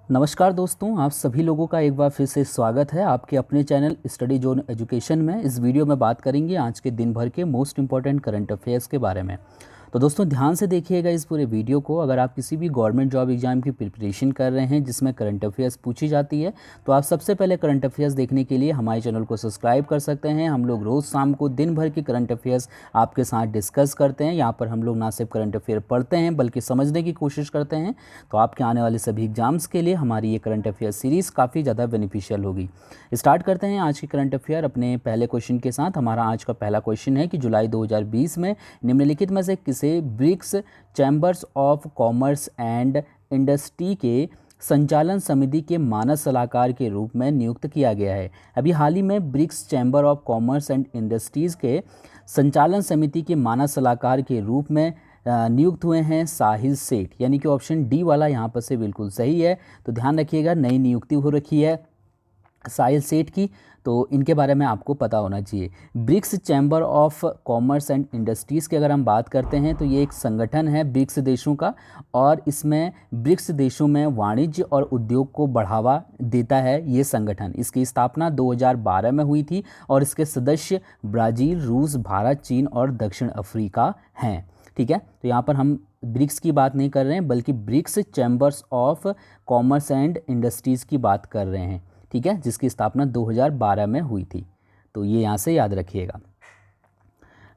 नमस्कार दोस्तों, आप सभी लोगों का एक बार फिर से स्वागत है आपके अपने चैनल स्टडी जोन एजुकेशन में। इस वीडियो में बात करेंगे आज के दिन भर के मोस्ट इंपॉर्टेंट करंट अफेयर्स के बारे में। तो दोस्तों ध्यान से देखिएगा इस पूरे वीडियो को। अगर आप किसी भी गवर्नमेंट जॉब एग्जाम की प्रिपरेशन कर रहे हैं जिसमें करंट अफेयर्स पूछी जाती है, तो आप सबसे पहले करंट अफेयर्स देखने के लिए हमारे चैनल को सब्सक्राइब कर सकते हैं। हम लोग रोज़ शाम को दिन भर के करंट अफेयर्स आपके साथ डिस्कस करते हैं। यहाँ पर हम लोग ना सिर्फ करंट अफेयर पढ़ते हैं बल्कि समझने की कोशिश करते हैं। तो आपके आने वाले सभी एग्जाम्स के लिए हमारी ये करंट अफेयर सीरीज़ काफ़ी ज़्यादा बेनिफिशियल होगी। स्टार्ट करते हैं आज की करंट अफेयर अपने पहले क्वेश्चन के साथ। हमारा आज का पहला क्वेश्चन है कि जुलाई 2020 में निम्नलिखित में से किसे BRICS chambers of commerce and industry के संचालन समिति के मानद सलाहकार के रूप में नियुक्त किया गया है। अभी हाल ही में BRICS chamber of commerce and industries के संचालन समिति के मानद सलाहकार के रूप में नियुक्त हुए हैं साहिल सेठ, यानी कि ऑप्शन डी वाला यहाँ पर से बिल्कुल सही है। तो ध्यान रखिएगा, नई नियुक्ति हो रखी है साहिल सेठ की, तो इनके बारे में आपको पता होना चाहिए। BRICS chamber of commerce and industries की अगर हम बात करते हैं तो ये एक संगठन है ब्रिक्स देशों का, और इसमें ब्रिक्स देशों में वाणिज्य और उद्योग को बढ़ावा देता है ये संगठन। इसकी स्थापना 2012 में हुई थी और इसके सदस्य ब्राज़ील, रूस, भारत, चीन और दक्षिण अफ्रीका हैं। ठीक है, तो यहाँ पर हम ब्रिक्स की बात नहीं कर रहे हैं बल्कि BRICS chambers of commerce and industries की बात कर रहे हैं। ठीक है, जिसकी स्थापना 2012 में हुई थी। तो ये यहाँ से याद रखिएगा।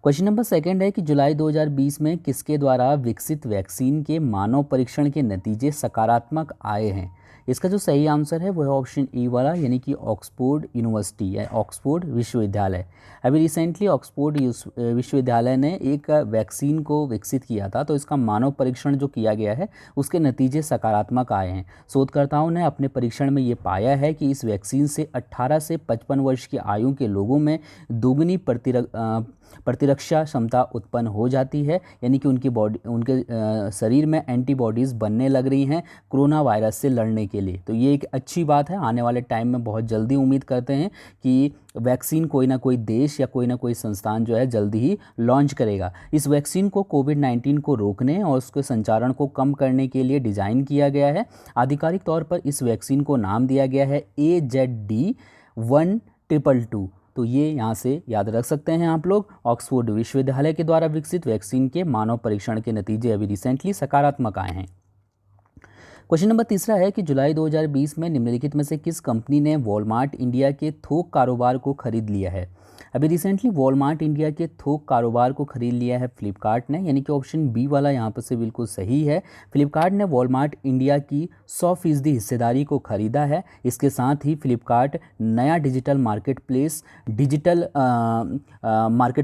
क्वेश्चन नंबर सेकंड है कि जुलाई 2020 में किसके द्वारा विकसित वैक्सीन के मानव परीक्षण के नतीजे सकारात्मक आए हैं। इसका जो सही आंसर है वो है ऑप्शन ई वाला, यानी कि ऑक्सफोर्ड यूनिवर्सिटी या ऑक्सफोर्ड विश्वविद्यालय। अभी रिसेंटली ऑक्सफोर्ड विश्वविद्यालय ने एक वैक्सीन को विकसित किया था, तो इसका मानव परीक्षण जो किया गया है उसके नतीजे सकारात्मक आए हैं। शोधकर्ताओं ने अपने परीक्षण में ये पाया है कि इस वैक्सीन से 18 से 55 वर्ष की आयु के लोगों में दोगुनी प्रतिरक्षा क्षमता उत्पन्न हो जाती है, यानी कि उनके शरीर में एंटीबॉडीज़ बनने लग रही हैं कोरोना वायरस से लड़ने के लिए। तो ये एक अच्छी बात है। आने वाले टाइम में बहुत जल्दी उम्मीद करते हैं कि वैक्सीन कोई ना कोई देश या कोई ना कोई संस्थान जो है जल्दी ही लॉन्च करेगा। इस वैक्सीन को कोविड-19 को रोकने और उसके संचारण को कम करने के लिए डिज़ाइन किया गया है। आधिकारिक तौर पर इस वैक्सीन को नाम दिया गया है AZD1222। तो ये यहाँ से याद रख सकते हैं आप लोग। ऑक्सफोर्ड विश्वविद्यालय के द्वारा विकसित वैक्सीन के मानव परीक्षण के नतीजे अभी रिसेंटली सकारात्मक आए हैं। क्वेश्चन नंबर तीसरा है कि जुलाई 2020 में निम्नलिखित में से किस कंपनी ने वॉलमार्ट इंडिया के थोक कारोबार को खरीद लिया है। अभी रिसेंटली वॉलमार्ट इंडिया के थोक कारोबार को खरीद लिया है फ्लिपकार्ट ने, यानी कि ऑप्शन बी वाला यहाँ पर से बिल्कुल सही है। फ्लिपकार्ट ने वॉलमार्ट इंडिया की 100% हिस्सेदारी को खरीदा है। इसके साथ ही फ्लिपकार्ट नया digital market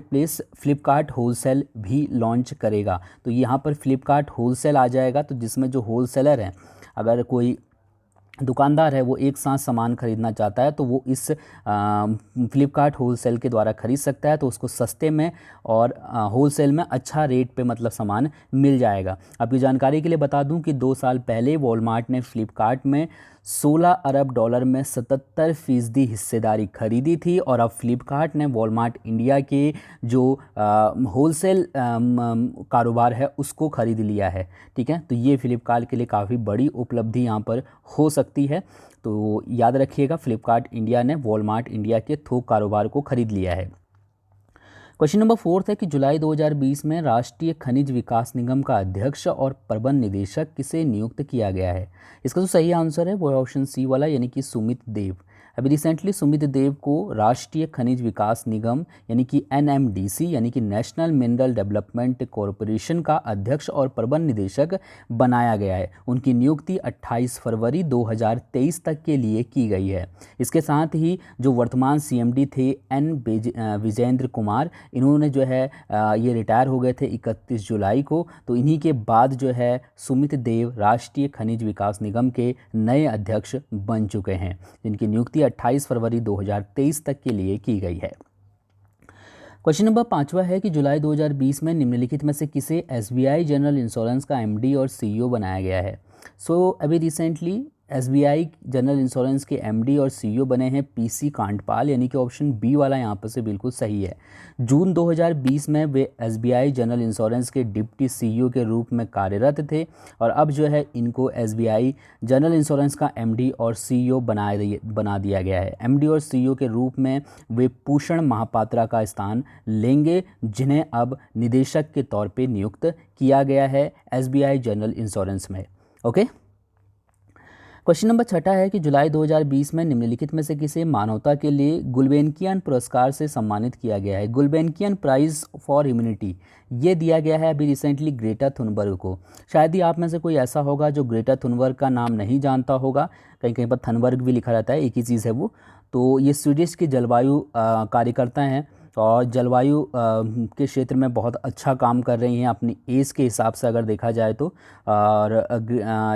place Flipkart wholesale भी लॉन्च करेगा। तो यहाँ पर फ्लिपकार्ट होलसेल आ जाएगा, तो जिसमें जो होलसेलर हैं, अगर कोई दुकानदार है वो एक साथ सामान खरीदना चाहता है तो वो इस फ्लिपकार्ट होलसेल के द्वारा खरीद सकता है, तो उसको सस्ते में और होलसेल में अच्छा रेट पे मतलब सामान मिल जाएगा। आपकी जानकारी के लिए बता दूं कि 2 साल पहले वॉलमार्ट ने फ्लिपकार्ट में 16 अरब डॉलर में 77% हिस्सेदारी खरीदी थी, और अब फ्लिपकार्ट ने वॉलमार्ट इंडिया के जो होलसेल कारोबार है उसको खरीद लिया है। ठीक है, तो ये फ्लिपकार्ट के लिए काफ़ी बड़ी उपलब्धि यहाँ पर हो सकती है। तो याद रखिएगा, फ्लिपकार्ट इंडिया ने वॉलमार्ट इंडिया के थोक कारोबार को खरीद लिया है। क्वेश्चन नंबर 4 है कि जुलाई 2020 में राष्ट्रीय खनिज विकास निगम का अध्यक्ष और प्रबंध निदेशक किसे नियुक्त किया गया है। इसका जो सही आंसर है वो है ऑप्शन सी वाला, यानी कि सुमित देव। अभी रिसेंटली सुमित देव को राष्ट्रीय खनिज विकास निगम यानी कि NMDC यानी कि नेशनल मिनरल डेवलपमेंट कॉरपोरेशन का अध्यक्ष और प्रबंध निदेशक बनाया गया है। उनकी नियुक्ति 28 फरवरी 2023 तक के लिए की गई है। इसके साथ ही जो वर्तमान CMD थे N विजेंद्र कुमार, इन्होंने जो है ये रिटायर हो गए थे 31 जुलाई को। तो इन्हीं के बाद जो है सुमित देव राष्ट्रीय खनिज विकास निगम के नए अध्यक्ष बन चुके हैं, जिनकी नियुक्ति 28 फरवरी 2023 तक के लिए की गई है। क्वेश्चन नंबर 5वां है कि जुलाई 2020 में निम्नलिखित में से किसे SBI जनरल इंश्योरेंस का MD और CEO बनाया गया है। अभी रिसेंटली एसबीआई जनरल इंश्योरेंस के एमडी और सीईओ बने हैं पीसी कांडपाल, यानी कि ऑप्शन बी वाला यहाँ पर से बिल्कुल सही है। जून 2020 में वे एसबीआई जनरल इंश्योरेंस के डिप्टी सीईओ के रूप में कार्यरत थे और अब जो है इनको एसबीआई जनरल इंश्योरेंस का एमडी और सीईओ बना दिया गया है। एमडी और सीईओ के रूप में वे पूषण महापात्रा का स्थान लेंगे, जिन्हें अब निदेशक के तौर पे नियुक्त किया गया है एसबीआई जनरल इंश्योरेंस में। ओके। क्वेश्चन नंबर 6 है कि जुलाई 2020 में निम्नलिखित में से किसे मानवता के लिए गुल्बेनकियन पुरस्कार से सम्मानित किया गया है। गुल्बेनकियन प्राइज़ फॉर ह्यूमैनिटी ये दिया गया है अभी रिसेंटली ग्रेटा थुनबर्ग को। शायद ही आप में से कोई ऐसा होगा जो ग्रेटा थुनबर्ग का नाम नहीं जानता होगा, कहीं कहीं पर थनबर्ग भी लिखा रहता है, एक ही चीज़ है वो। तो ये स्वीडिश की जलवायु कार्यकर्ता हैं और जलवायु के क्षेत्र में बहुत अच्छा काम कर रही हैं अपनी एज के हिसाब से अगर देखा जाए तो। और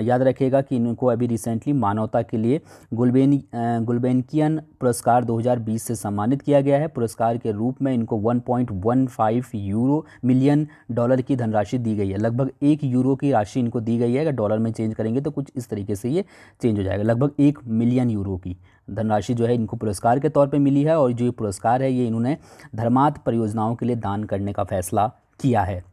याद रखिएगा कि इनको अभी रिसेंटली मानवता के लिए गुल्बेनकियन पुरस्कार 2020 से सम्मानित किया गया है। पुरस्कार के रूप में इनको 1.15 मिलियन डॉलर की धनराशि दी गई है। लगभग 1 यूरो की राशि इनको दी गई है। अगर डॉलर में चेंज करेंगे तो कुछ इस तरीके से ये चेंज हो जाएगा। लगभग 1 मिलियन यूरो की धनराशि जो है इनको पुरस्कार के तौर पे मिली है और जो ये पुरस्कार है ये इन्होंने धर्मार्थ परियोजनाओं के लिए दान करने का फैसला किया है।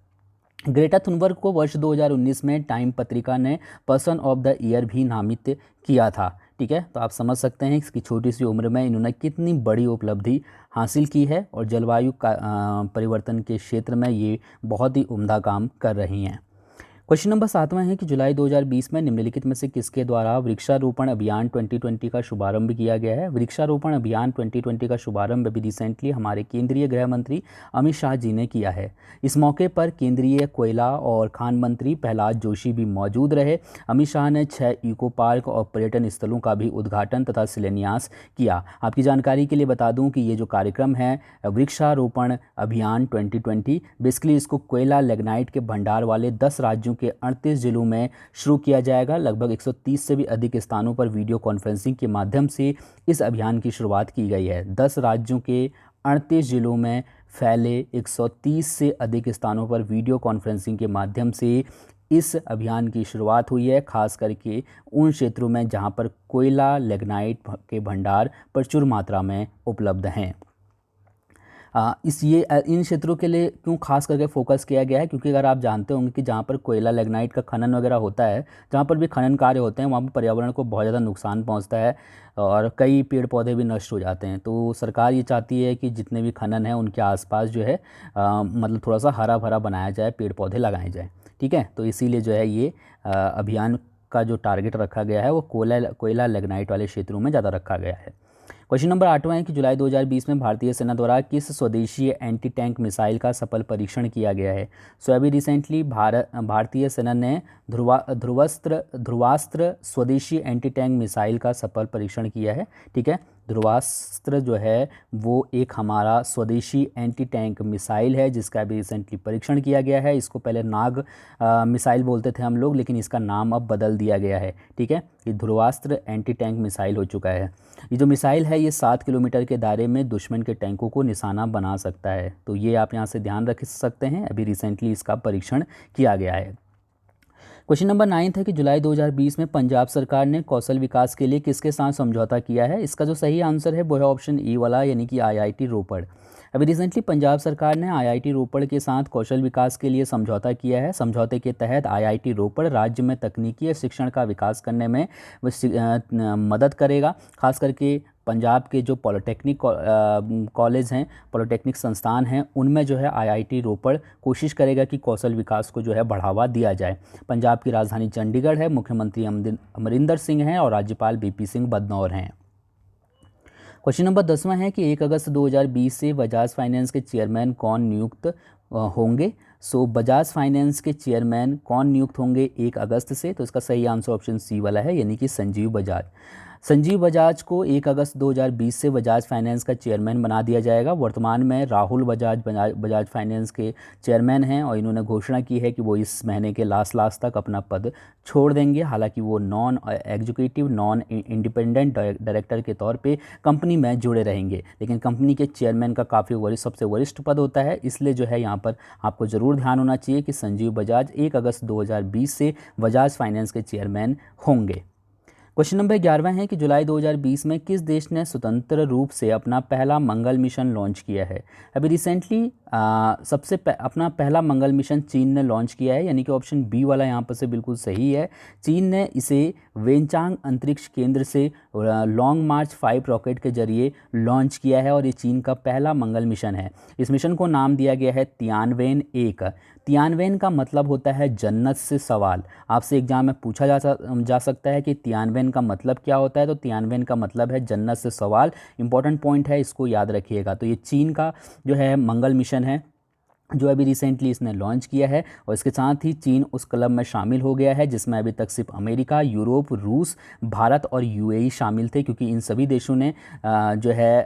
ग्रेटा थुनबर्ग को वर्ष 2019 में टाइम पत्रिका ने पर्सन ऑफ द ईयर भी नामित किया था। ठीक है, तो आप समझ सकते हैं इसकी छोटी सी उम्र में इन्होंने कितनी बड़ी उपलब्धि हासिल की है और जलवायु परिवर्तन के क्षेत्र में ये बहुत ही उम्दा काम कर रही हैं। क्वेश्चन नंबर 7वां है कि जुलाई 2020 में निम्नलिखित में से किसके द्वारा वृक्षारोपण अभियान 2020 का शुभारंभ किया गया है। वृक्षारोपण अभियान 2020 का शुभारंभ अभी रिसेंटली हमारे केंद्रीय गृह मंत्री अमित शाह जी ने किया है। इस मौके पर केंद्रीय कोयला और खान मंत्री प्रहलाद जोशी भी मौजूद रहे। अमित शाह ने 6 इको पार्क और पर्यटन स्थलों का भी उद्घाटन तथा शिलान्यास किया। आपकी जानकारी के लिए बता दूं कि ये जो कार्यक्रम है वृक्षारोपण अभियान 2020 बेसिकली इसको कोयला लिग्नाइट के भंडार वाले 10 राज्यों के 38 जिलों में शुरू किया जाएगा। लगभग 130 से भी अधिक स्थानों पर वीडियो कॉन्फ्रेंसिंग के माध्यम से इस अभियान की शुरुआत की गई है। 10 राज्यों के 38 जिलों में फैले 130 से अधिक स्थानों पर वीडियो कॉन्फ्रेंसिंग के माध्यम से इस अभियान की शुरुआत हुई है, खास करके उन क्षेत्रों में जहां पर कोयला लिग्नाइट के भंडार प्रचुर मात्रा में उपलब्ध हैं। इन क्षेत्रों के लिए क्यों खास करके फोकस किया गया है, क्योंकि अगर आप जानते होंगे कि जहाँ पर कोयला लिग्नाइट का खनन वगैरह होता है, जहाँ पर भी खनन कार्य होते हैं वहाँ पर पर्यावरण को बहुत ज़्यादा नुकसान पहुँचता है और कई पेड़ पौधे भी नष्ट हो जाते हैं। तो सरकार ये चाहती है कि जितने भी खनन है उनके आसपास जो है मतलब थोड़ा सा हरा भरा बनाया जाए, पेड़ पौधे लगाए जाए। ठीक है, तो इसीलिए जो है ये अभियान का जो टारगेट रखा गया है वो कोयला लिग्नाइट वाले क्षेत्रों में ज़्यादा रखा गया है। क्वेश्चन नंबर 8वां है कि जुलाई 2020 में भारतीय सेना द्वारा किस स्वदेशी एंटी टैंक मिसाइल का सफल परीक्षण किया गया है। सो अभी रिसेंटली भारतीय सेना ने ध्रुवास्त्र स्वदेशी एंटी टैंक मिसाइल का सफल परीक्षण किया है। ठीक है, ध्रुवास्त्र जो है वो एक हमारा स्वदेशी एंटी टैंक मिसाइल है जिसका अभी रिसेंटली परीक्षण किया गया है। इसको पहले नाग मिसाइल बोलते थे हम लोग, लेकिन इसका नाम अब बदल दिया गया है। ठीक है, ये ध्रुवास्त्र एंटी टैंक मिसाइल हो चुका है। ये जो मिसाइल है ये 7 किलोमीटर के दायरे में दुश्मन के टैंकों को निशाना बना सकता है। तो ये आप यहाँ से ध्यान रख सकते हैं, अभी रिसेंटली इसका परीक्षण किया गया है। क्वेश्चन नंबर 9 है कि जुलाई 2020 में पंजाब सरकार ने कौशल विकास के लिए किसके साथ समझौता किया है। इसका जो सही आंसर है वो है ऑप्शन ई वाला, यानी कि आईआईटी रोपड़। अभी रिसेंटली पंजाब सरकार ने आईआईटी रोपड़ के साथ कौशल विकास के लिए समझौता किया है। समझौते के तहत आईआईटी रोपड़ राज्य में तकनीकी शिक्षण का विकास करने में मदद करेगा। खास करके पंजाब के जो पॉलिटेक्निक कॉलेज हैं, पॉलिटेक्निक संस्थान हैं, उनमें जो है आईआईटी रोपड़ कोशिश करेगा कि कौशल विकास को जो है बढ़ावा दिया जाए। पंजाब की राजधानी चंडीगढ़ है, मुख्यमंत्री अमरिंदर सिंह हैं और राज्यपाल बीपी सिंह बदनौर हैं। क्वेश्चन नंबर 10वां है कि 1 अगस्त 2020 से बजाज फाइनेंस के चेयरमैन कौन नियुक्त होंगे। सो बजाज फाइनेंस के चेयरमैन कौन नियुक्त होंगे 1 अगस्त से, तो इसका सही आंसर ऑप्शन सी वाला है, यानी कि संजीव बजाज। संजीव बजाज को 1 अगस्त 2020 से बजाज फाइनेंस का चेयरमैन बना दिया जाएगा। वर्तमान में राहुल बजाज फाइनेंस के चेयरमैन हैं और इन्होंने घोषणा की है कि वो इस महीने के लास्ट तक अपना पद छोड़ देंगे। हालांकि वो non executive non independent director के तौर पे कंपनी में जुड़े रहेंगे, लेकिन कंपनी के चेयरमैन का काफ़ी सबसे वरिष्ठ पद होता है। इसलिए जो है यहाँ पर आपको ज़रूर ध्यान होना चाहिए कि संजीव बजाज 1 अगस्त 2020 से बजाज फाइनेंस के चेयरमैन होंगे। क्वेश्चन नंबर 11वां है कि जुलाई 2020 में किस देश ने स्वतंत्र रूप से अपना पहला मंगल मिशन लॉन्च किया है। अभी रिसेंटली अपना पहला मंगल मिशन चीन ने लॉन्च किया है, यानी कि ऑप्शन बी वाला यहाँ पर से बिल्कुल सही है। चीन ने इसे वेनचांग अंतरिक्ष केंद्र से लॉन्ग मार्च 5 रॉकेट के जरिए लॉन्च किया है और ये चीन का पहला मंगल मिशन है। इस मिशन को नाम दिया गया है तियानवेन-1। तियानवेन का मतलब होता है जन्नत से सवाल। आपसे एग्जाम में पूछा जा सकता है कि तियानवेन का मतलब क्या होता है, तो तियानवेन का मतलब है जन्नत से सवाल। इंपॉर्टेंट पॉइंट है, इसको याद रखिएगा। तो ये चीन का जो है मंगल मिशन है जो अभी रिसेंटली इसने लॉन्च किया है, और इसके साथ ही चीन उस क्लब में शामिल हो गया है जिसमें अभी तक सिर्फ अमेरिका, यूरोप, रूस, भारत और यूएई शामिल थे, क्योंकि इन सभी देशों ने जो है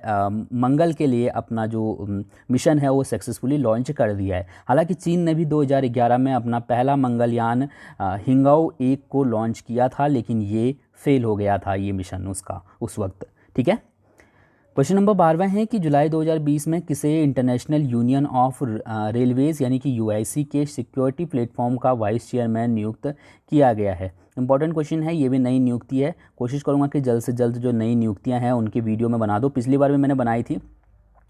मंगल के लिए अपना जो मिशन है वो सक्सेसफुली लॉन्च कर दिया है। हालांकि चीन ने भी 2011 में अपना पहला मंगलयान हिंगाओ-1 को लॉन्च किया था, लेकिन ये फेल हो गया था ये मिशन उसका उस वक्त। ठीक है। क्वेश्चन नंबर 12वां है कि जुलाई 2020 में किसे इंटरनेशनल यूनियन ऑफ रेलवेज़ यानी कि यूआईसी के सिक्योरिटी प्लेटफॉर्म का वाइस चेयरमैन नियुक्त किया गया है। इंपॉर्टेंट क्वेश्चन है, ये भी नई नियुक्ति है। कोशिश करूँगा कि जल्द से जल्द जो नई नियुक्तियाँ हैं उनकी वीडियो में बना दो। पिछली बार भी मैंने बनाई थी,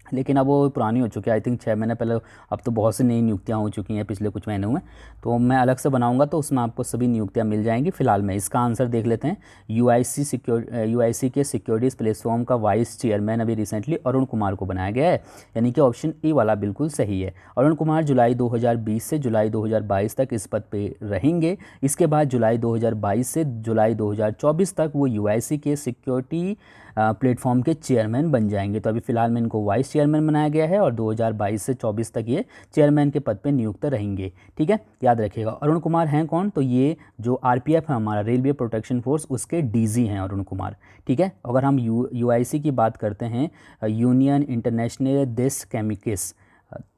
लेकिन अब वो पुरानी हो चुकी है, आई थिंक 6 महीने पहले। अब तो बहुत सी नई नियुक्तियाँ हो चुकी हैं पिछले कुछ महीनों में, तो मैं अलग से बनाऊंगा तो उसमें आपको सभी नियुक्तियाँ मिल जाएंगी। फिलहाल में इसका आंसर देख लेते हैं। यूआईसी के सिक्योरिटीज़ प्लेटफॉर्म का वाइस चेयरमैन अभी रिसेंटली अरुण कुमार को बनाया गया है, यानी कि ऑप्शन ए वाला बिल्कुल सही है। अरुण कुमार जुलाई 2020 से जुलाई 2022 तक इस पद पर रहेंगे। इसके बाद जुलाई 2022 से जुलाई 2024 तक वो यूआईसी के सिक्योरिटी प्लेटफॉर्म के चेयरमैन बन जाएंगे। तो अभी फ़िलहाल में इनको वाइस चेयरमैन बनाया गया है और 2022 से 24 तक ये चेयरमैन के पद पे नियुक्त रहेंगे। ठीक है, याद रखिएगा। अरुण कुमार हैं कौन, तो ये जो आरपीएफ है हमारा रेलवे प्रोटेक्शन फोर्स, उसके डीजी हैं अरुण कुमार। ठीक है। अगर हम यूआईसी की बात करते हैं, यूनियन इंटरनेशनल देस केमिकस,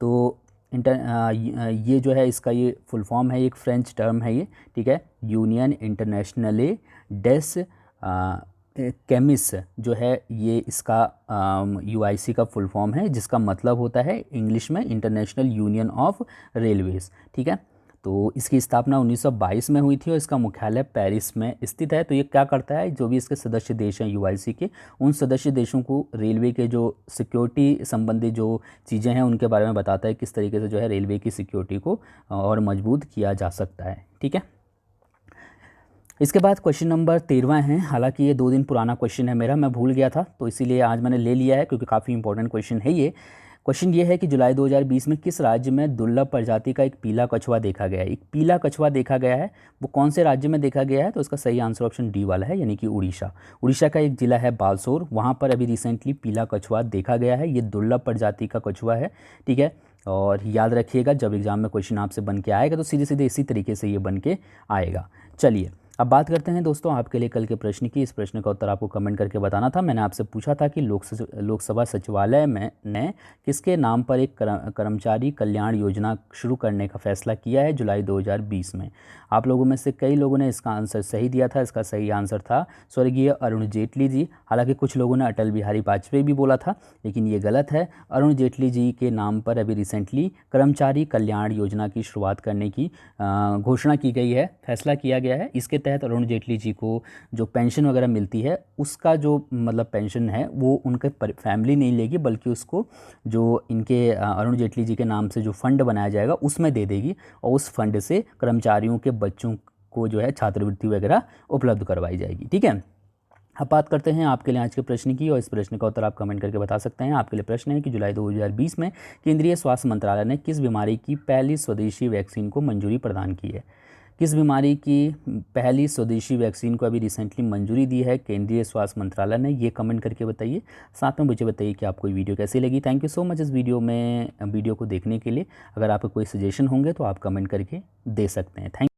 तो ये जो है इसका ये फुल फॉर्म है, एक फ्रेंच टर्म है ये। ठीक है, यूनियन इंटरनेशनल डेस केमिस जो है ये इसका यूआईसी का फुल फॉर्म है, जिसका मतलब होता है इंग्लिश में इंटरनेशनल यूनियन ऑफ रेलवेज़। ठीक है। तो इसकी स्थापना 1922 में हुई थी और इसका मुख्यालय पेरिस में स्थित है। तो ये क्या करता है, जो भी इसके सदस्य देश हैं यूआईसी के, उन सदस्य देशों को रेलवे के जो सिक्योरिटी संबंधी जो चीज़ें हैं उनके बारे में बताता है, किस तरीके से जो है रेलवे की सिक्योरिटी को और मजबूत किया जा सकता है। ठीक है। इसके बाद क्वेश्चन नंबर 13वां है। हालांकि ये 2 दिन पुराना क्वेश्चन है मेरा, मैं भूल गया था, तो इसीलिए आज मैंने ले लिया है क्योंकि काफ़ी इंपॉर्टेंट क्वेश्चन है ये। क्वेश्चन ये है कि जुलाई 2020 में किस राज्य में दुर्लभ प्रजाति का एक पीला कछुआ देखा गया है। एक पीला कछुआ देखा गया है, वो कौन से राज्य में देखा गया है, तो इसका सही आंसर ऑप्शन डी वाला है, यानी कि उड़ीसा। उड़ीसा का एक ज़िला है बालसोर, वहाँ पर अभी रिसेंटली पीला कछुआ देखा गया है। ये दुर्लभ प्रजाति का कछुआ है। ठीक है। और याद रखिएगा, जब एग्जाम में क्वेश्चन आपसे बन के आएगा तो सीधे सीधे इसी तरीके से ये बन के आएगा। चलिए अब बात करते हैं दोस्तों आपके लिए कल के प्रश्न की। इस प्रश्न का उत्तर आपको कमेंट करके बताना था। मैंने आपसे पूछा था कि लोकसभा सचिवालय में ने किसके नाम पर एक कर्मचारी कल्याण योजना शुरू करने का फैसला किया है जुलाई 2020 में। आप लोगों में से कई लोगों ने इसका आंसर सही दिया था। इसका सही आंसर था स्वर्गीय अरुण जेटली जी। हालांकि कुछ लोगों ने अटल बिहारी वाजपेयी भी बोला था, लेकिन ये गलत है। अरुण जेटली जी के नाम पर अभी रिसेंटली कर्मचारी कल्याण योजना की शुरुआत करने की घोषणा की गई है, फैसला किया गया है। इसके तहत अरुण जेटली जी को जो पेंशन वगैरह मिलती है, उसका जो मतलब पेंशन है वो उनके फैमिली नहीं लेगी, बल्कि उसको जो इनके अरुण जेटली जी के नाम से जो फंड बनाया जाएगा उसमें दे देगी, और उस फंड से कर्मचारियों के बच्चों को जो है छात्रवृत्ति वगैरह उपलब्ध करवाई जाएगी। ठीक है। अब बात करते हैं आपके लिए आज के प्रश्न की, और इस प्रश्न का उत्तर आप कमेंट करके बता सकते हैं। आपके लिए प्रश्न है कि जुलाई 2020 में केंद्रीय स्वास्थ्य मंत्रालय ने किस बीमारी की पहली स्वदेशी वैक्सीन को मंजूरी प्रदान की है। किस बीमारी की पहली स्वदेशी वैक्सीन को अभी रिसेंटली मंजूरी दी है केंद्रीय स्वास्थ्य मंत्रालय ने, ये कमेंट करके बताइए। साथ में मुझे बताइए कि आपको ये वीडियो कैसी लगी। थैंक यू सो मच इस वीडियो को देखने के लिए। अगर आपको कोई सजेशन होंगे तो आप कमेंट करके दे सकते हैं। थैंक